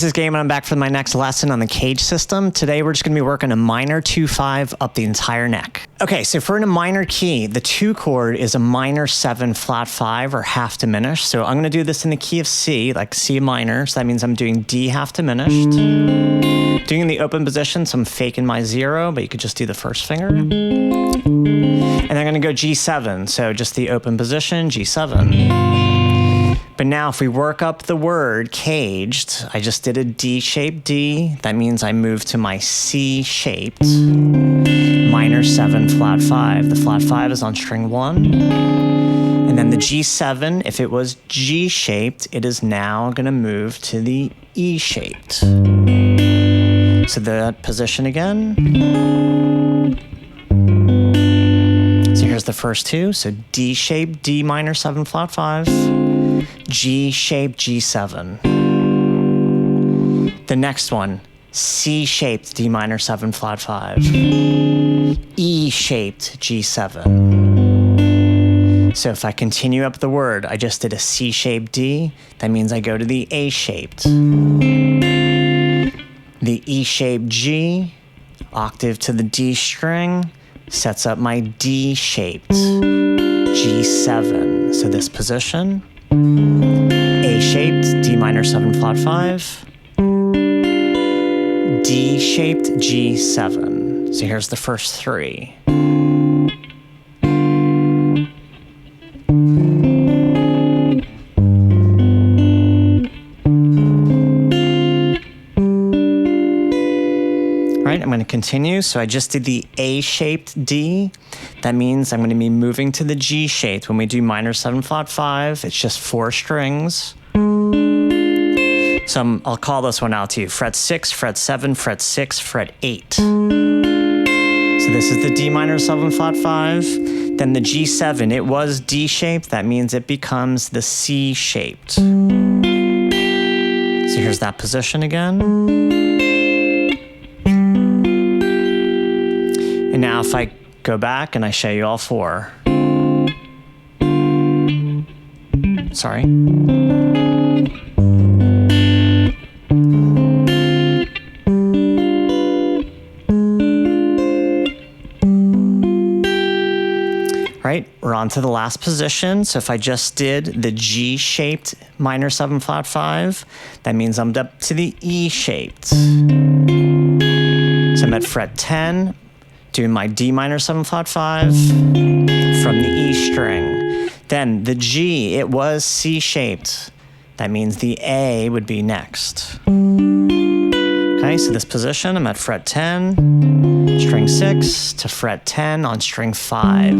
this is Game, and I'm back for my next lesson on the cage system. Today we're just going to be working a minor 2-5 up the entire neck. Okay, so if we're in a minor key, the 2 chord is a minor 7 flat 5 or half diminished. So I'm going to do this in the key of C, like C minor. So that means I'm doing D half diminished. Doing in the open position, so I'm faking my 0, but you could just do the first finger. And then I'm going to go G7, so just the open position, G7. But now if we work up the word caged, I just did a D-shaped D. That means I move to my C-shaped minor 7 flat 5. The flat 5 is on string 1. And then the G7, if it was G-shaped, it is now going to move to the E-shaped. So that position again. So here's the first 2. So D-shaped D minor 7 flat 5. G-shaped G7. The next one, C-shaped D minor 7 flat 5. E-shaped G7. So if I continue up the word, I just did a C-shaped D. That means I go to the A-shaped. The E-shaped G, octave to the D string, sets up my D-shaped G7. So this position. A-shaped D minor 7 flat 5, D-shaped G7. So here's the first 3. I'm going to continue. So I just did the A-shaped D. That means I'm going to be moving to the G-shaped. When we do minor 7 flat 5, it's just 4 strings. So I'll call this one out to you. Fret 6, fret 7, fret 6, fret 8. So this is the D minor 7 flat 5. Then the G7, it was D-shaped. That means it becomes the C-shaped. So here's that position again. And now if I go back and I show you all 4. Sorry. Right, we're on to the last position. So if I just did the G-shaped minor 7 flat 5, that means I'm up to the E-shaped. So I'm at fret 10. Doing my D minor 7 flat 5 from the E string. Then the G, it was C-shaped. That means the A would be next. Okay, so this position, I'm at fret 10, string 6 to fret 10 on string 5.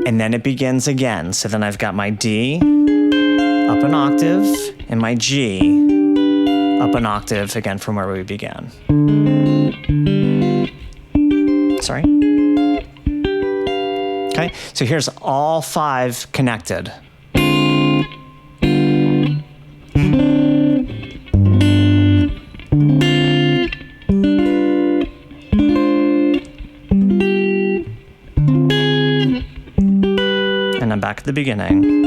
And then it begins again. So then I've got my D up an octave and my G up an octave again from where we began. Sorry. Okay, so here's all 5 connected. And I'm back at the beginning.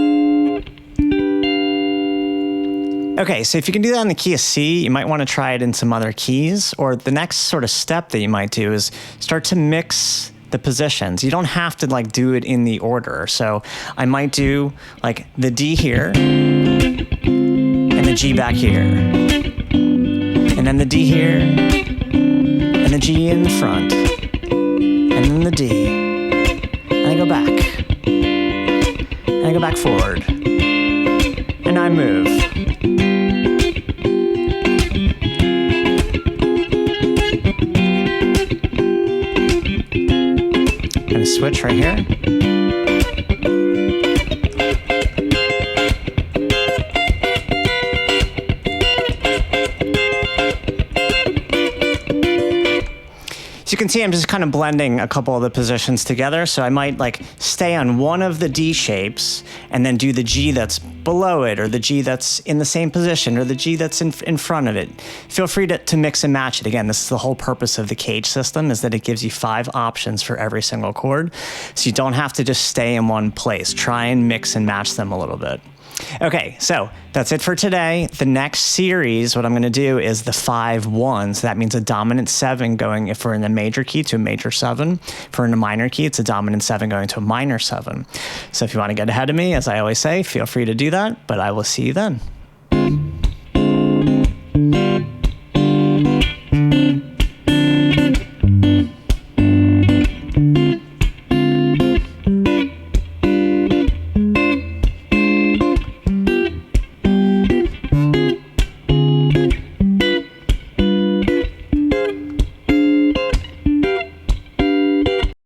Okay, so if you can do that in the key of C, you might want to try it in some other keys, or the next sort of step that you might do is start to mix the positions. You don't have to like do it in the order. So I might do like the D here, and the G back here, and then the D here, and the G in the front, and then the D, and I go back, and I go back forward, and I move. Switch right here. So you can see I'm just kind of blending a couple of the positions together. So I might like stay on one of the D shapes and then do the G that's below it, or the G that's in the same position, or the G that's in front of it. Feel free to mix and match it. Again, this is the whole purpose of the cage system, is that it gives you 5 options for every single chord. So you don't have to just stay in one place. Try and mix and match them a little bit. Okay, so that's it for today. The next series, what I'm going to do is the 5-1. So that means a dominant 7 going, if we're in a major key, to a major 7. If we're in a minor key, it's a dominant 7 going to a minor 7. So if you want to get ahead of me, as I always say, feel free to do that, but I will see you then.